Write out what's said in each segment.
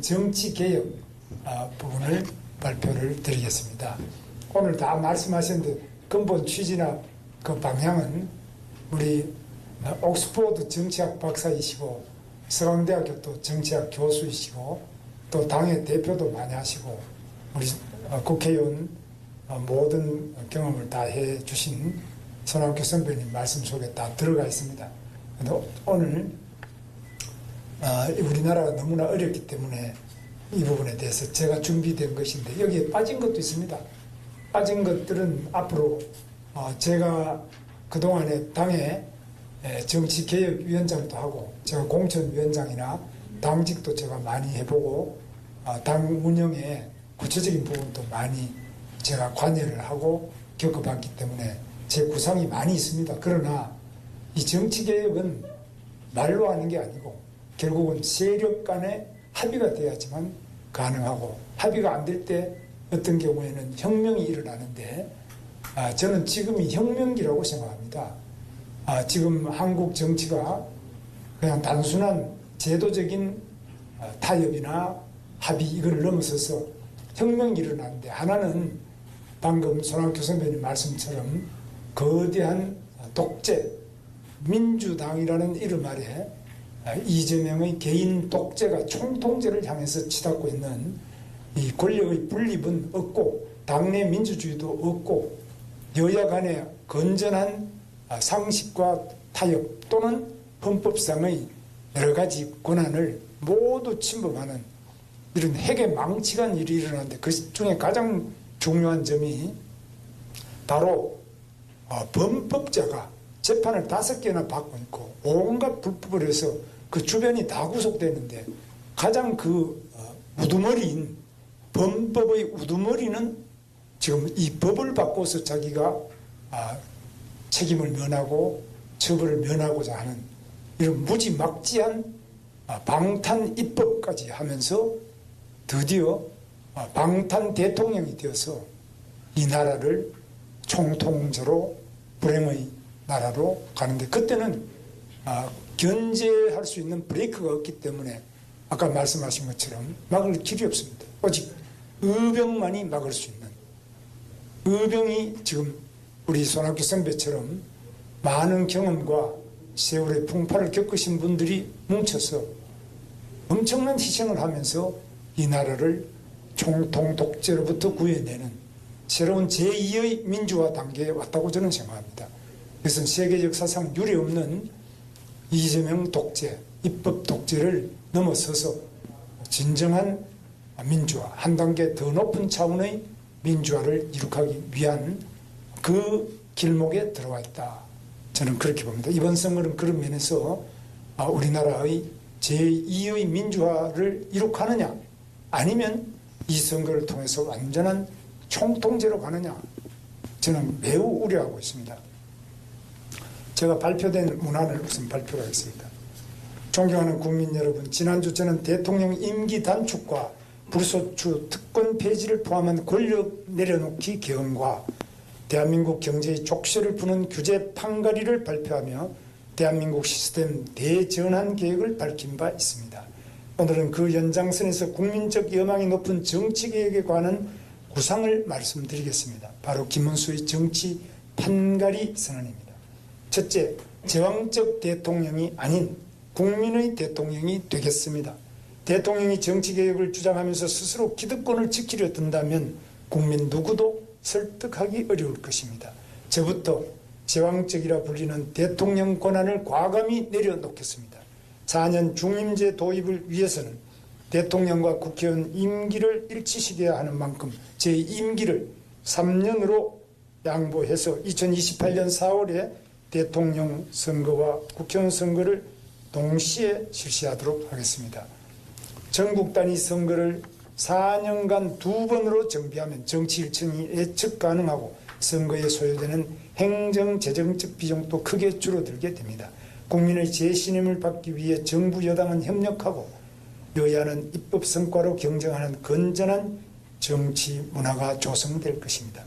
발표된 정치개혁 부분을 발표를 드리겠습니다. 오늘 다 말씀하셨는데 근본 취지나 그 방향은 우리 옥스퍼드 정치학 박사이시고 서강대학교 또 정치학 교수이시고 또 당의 대표도 많이 하시고 우리 국회의원 모든 경험을 다 해주신 손학규 선배님 말씀 속에 다 들어가 있습니다. 오늘 우리나라가 너무나 어렵기 때문에 이 부분에 대해서 제가 준비된 것인데 여기에 빠진 것도 있습니다. 빠진 것들은 앞으로 제가 그동안에 당의 정치개혁위원장도 하고 제가 공천위원장이나 당직도 제가 많이 해보고 당 운영에 구체적인 부분도 많이 제가 관여를 하고 겪어봤기 때문에 제 구상이 많이 있습니다. 그러나 이 정치개혁은 말로 하는 게 아니고 결국은 세력 간의 합의가 돼야지만 가능하고 합의가 안 될 때 어떤 경우에는 혁명이 일어나는데 저는 지금이 혁명기라고 생각합니다. 지금 한국 정치가 그냥 단순한 제도적인 타협이나 합의 이걸 넘어서서 혁명이 일어나는데 하나는 방금 손학규 선배님 말씀처럼 거대한 독재, 민주당이라는 이름 아래 이재명의 개인 독재가 총통제를 향해서 치닫고 있는 이 권력의 분립은 없고 당내 민주주의도 없고 여야 간의 건전한 상식과 타협 또는 헌법상의 여러 가지 권한을 모두 침범하는 이런 핵의 망치간 일이 일어나는데 그 중에 가장 중요한 점이 바로 범법자가 재판을 5개나 받고 있고 온갖 불법을 해서 그 주변이 다 구속되는데 가장 그 우두머리인 범법의 우두머리는 지금 이 법을 바꿔서 자기가 책임을 면하고 처벌을 면하고자 하는 이런 무지막지한 방탄 입법까지 하면서 드디어 방탄 대통령이 되어서 이 나라를 총통제로 불행의 나라로 가는데 그때는 견제할 수 있는 브레이크가 없기 때문에 아까 말씀하신 것처럼 막을 길이 없습니다. 오직 의병만이 막을 수 있는 의병이 지금 우리 손학규 선배처럼 많은 경험과 세월의 풍파를 겪으신 분들이 뭉쳐서 엄청난 희생을 하면서 이 나라를 총통 독재로부터 구해내는 새로운 제2의 민주화 단계에 왔다고 저는 생각합니다. 그것은 세계 역사상 유례없는 이재명 독재, 입법 독재를 넘어서서 진정한 민주화, 한 단계 더 높은 차원의 민주화를 이룩하기 위한 그 길목에 들어와 있다. 저는 그렇게 봅니다. 이번 선거는 그런 면에서 우리나라의 제2의 민주화를 이룩하느냐 아니면 이 선거를 통해서 완전한 총통제로 가느냐 저는 매우 우려하고 있습니다. 제가 발표된 문안을 우선 발표하겠습니다. 존경하는 국민 여러분, 지난주 저는 대통령 임기 단축과 불소추 특권 폐지를 포함한 권력 내려놓기 개헌과 대한민국 경제의 족쇄를 푸는 규제 판가리를 발표하며 대한민국 시스템 대전환 계획을 밝힌 바 있습니다. 오늘은 그 연장선에서 국민적 여망이 높은 정치개혁에 관한 구상을 말씀드리겠습니다. 바로 김문수의 정치 판가리 선언입니다. 첫째, 제왕적 대통령이 아닌 국민의 대통령이 되겠습니다. 대통령이 정치개혁을 주장하면서 스스로 기득권을 지키려 든다면 국민 누구도 설득하기 어려울 것입니다. 저부터 제왕적이라 불리는 대통령 권한을 과감히 내려놓겠습니다. 4년 중임제 도입을 위해서는 대통령과 국회의원 임기를 일치시켜야 하는 만큼 제 임기를 3년으로 양보해서 2028년 4월에 대통령 선거와 국회의원 선거를 동시에 실시하도록 하겠습니다. 전국 단위 선거를 4년간 2번으로 정비하면 정치 일정이 예측 가능하고 선거에 소요되는 행정, 재정적 비용도 크게 줄어들게 됩니다. 국민의 재신임을 받기 위해 정부 여당은 협력하고 여야는 입법 성과로 경쟁하는 건전한 정치 문화가 조성될 것입니다.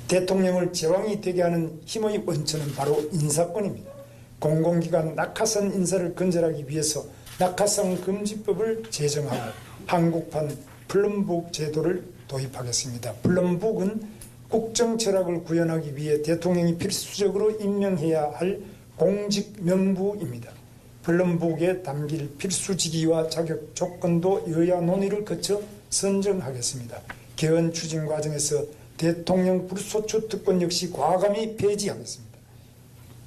대통령을 제왕이 되게 하는 힘의 원천은 바로 인사권입니다. 공공기관 낙하산 인사를 근절하기 위해서 낙하산 금지법을 제정하고 한국판 플럼북 제도를 도입하겠습니다. 플럼북은 국정 철학을 구현하기 위해 대통령이 필수적으로 임명해야 할 공직 명부입니다. 플럼북에 담길 필수 직위와 자격 조건도 여야 논의를 거쳐 선정하겠습니다. 개헌 추진 과정에서 대통령 불소추 특권 역시 과감히 폐지하겠습니다.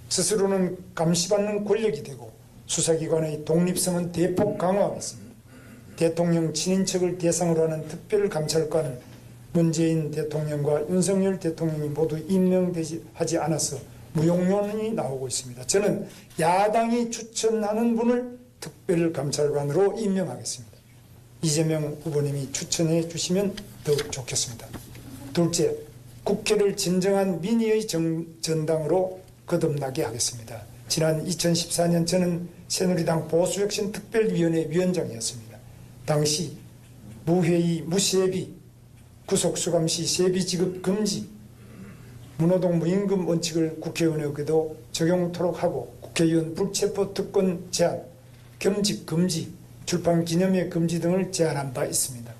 스스로는 감시받는 권력이 되고 수사기관의 독립성은 대폭 강화하겠습니다. 대통령 친인척을 대상으로 하는 특별감찰관은 문재인 대통령과 윤석열 대통령이 모두 임명하지 않아서 무용론이 나오고 있습니다. 저는 야당이 추천하는 분을 특별감찰관으로 임명하겠습니다. 이재명 후보님이 추천해 주시면 더욱 좋겠습니다. 둘째, 국회를 진정한 민의의 전당으로 거듭나게 하겠습니다. 지난 2014년 저는 새누리당 보수혁신특별위원회 위원장이었습니다. 당시 무회의, 무세비, 구속수감시 세비 지급 금지, 무노동 무임금 원칙을 국회의원에게도 적용토록 하고 국회의원 불체포 특권 제한, 겸직 금지, 출판 기념회 금지 등을 제안한 바 있습니다.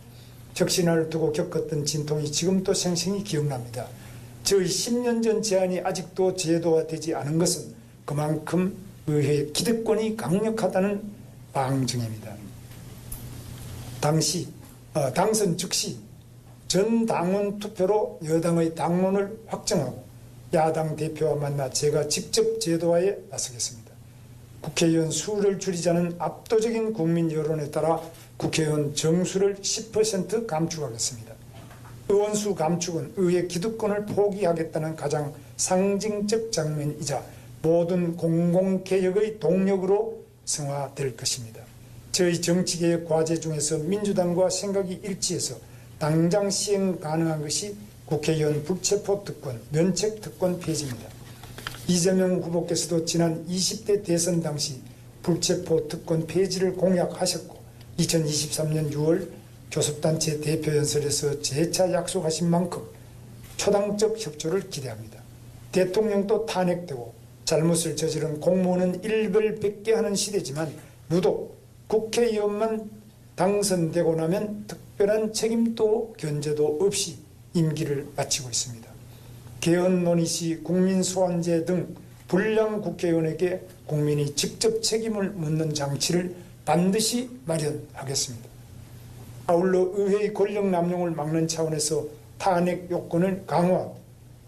혁신을 두고 겪었던 진통이 지금도 생생히 기억납니다. 저희 10년 전 제안이 아직도 제도화되지 않은 것은 그만큼 의회의 기득권이 강력하다는 방증입니다. 당선 즉시 전 당원 투표로 여당의 당론을 확정하고 야당 대표와 만나 제가 직접 제도화에 나서겠습니다. 국회의원 수를 줄이자는 압도적인 국민 여론에 따라 국회의원 정수를 10% 감축하겠습니다. 의원수 감축은 의회 기득권을 포기하겠다는 가장 상징적 장면이자 모든 공공개혁의 동력으로 승화될 것입니다. 저희 정치개혁 과제 중에서 민주당과 생각이 일치해서 당장 시행 가능한 것이 국회의원 불체포 특권, 면책 특권 폐지입니다. 이재명 후보께서도 지난 20대 대선 당시 불체포 특권 폐지를 공약하셨고 2023년 6월 교섭단체 대표연설에서 재차 약속하신 만큼 초당적 협조를 기대합니다. 대통령도 탄핵되고 잘못을 저지른 공무원은 일벌백계 하는 시대지만 유독 국회의원만 당선되고 나면 특별한 책임도 견제도 없이 임기를 마치고 있습니다. 개헌 논의 시 국민소환제 등 불량 국회의원에게 국민이 직접 책임을 묻는 장치를 반드시 마련하겠습니다. 아울러 의회의 권력 남용을 막는 차원에서 탄핵 요건을 강화하고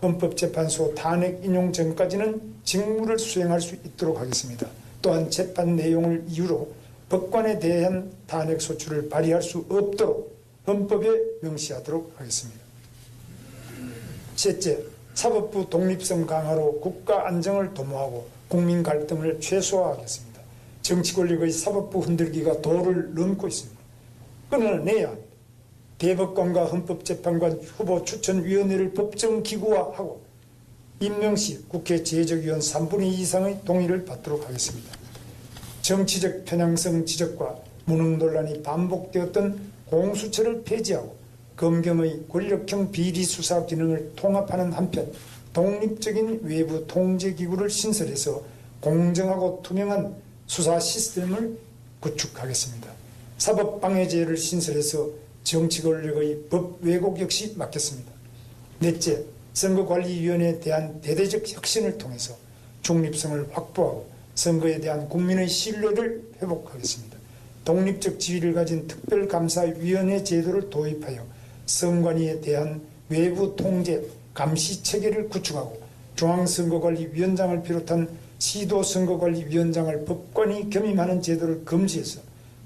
헌법재판소 탄핵 인용 전까지는 직무를 수행할 수 있도록 하겠습니다. 또한 재판 내용을 이유로 법관에 대한 탄핵 소추를 발의할 수 없도록 헌법에 명시하도록 하겠습니다. 셋째, 사법부 독립성 강화로 국가 안정을 도모하고 국민 갈등을 최소화하겠습니다. 정치 권력의 사법부 흔들기가 도를 넘고 있습니다. 끊어내야 합니다. 대법관과 헌법재판관 후보 추천위원회를 법정기구화하고 임명 시 국회 제적위원 3분의 2 이상의 동의를 받도록 하겠습니다. 정치적 편향성 지적과 무능 논란이 반복되었던 공수처를 폐지하고 검경의 권력형 비리수사 기능을 통합하는 한편 독립적인 외부 통제기구를 신설해서 공정하고 투명한 수사 시스템을 구축하겠습니다. 사법방해제를 신설해서 정치권력의 법 왜곡 역시 막겠습니다. 넷째, 선거관리위원회에 대한 대대적 혁신을 통해서 중립성을 확보하고 선거에 대한 국민의 신뢰를 회복하겠습니다. 독립적 지위를 가진 특별감사위원회 제도를 도입하여 선관위에 대한 외부 통제, 감시 체계를 구축하고 중앙선거관리위원장을 비롯한 시도선거관리위원장을 법관이 겸임하는 제도를 금지해서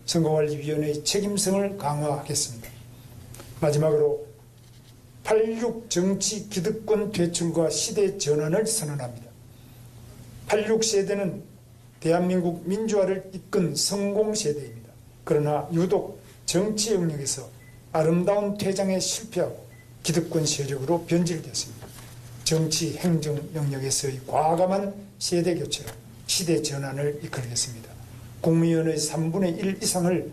선거관리위원회의 책임성을 강화하겠습니다. 마지막으로 86 정치 기득권 퇴출과 시대 전환을 선언합니다. 86세대는 대한민국 민주화를 이끈 성공세대입니다. 그러나 유독 정치 영역에서 아름다운 퇴장에 실패하고 기득권 세력으로 변질됐습니다. 정치 행정 영역에서의 과감한 세대교체로 시대 전환을 이끌겠습니다. 국무위원의 3분의 1 이상을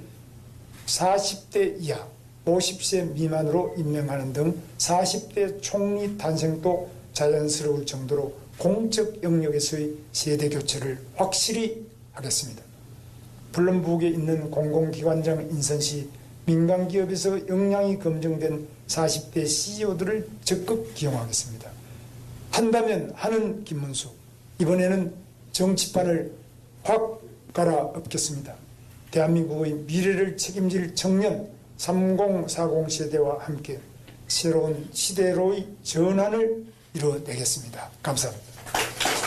40대 이하 50세 미만으로 임명하는 등 40대 총리 탄생도 자연스러울 정도로 공적 영역에서의 세대교체를 확실히 하겠습니다. 플럼북에 있는 공공기관장 인선 시 민간기업에서 역량이 검증된 40대 CEO들을 적극 기용하겠습니다. 한다면 하는 김문수, 이번에는 정치판을 확 갈아엎겠습니다. 대한민국의 미래를 책임질 청년 3040 세대와 함께 새로운 시대로의 전환을 이뤄내겠습니다. 감사합니다.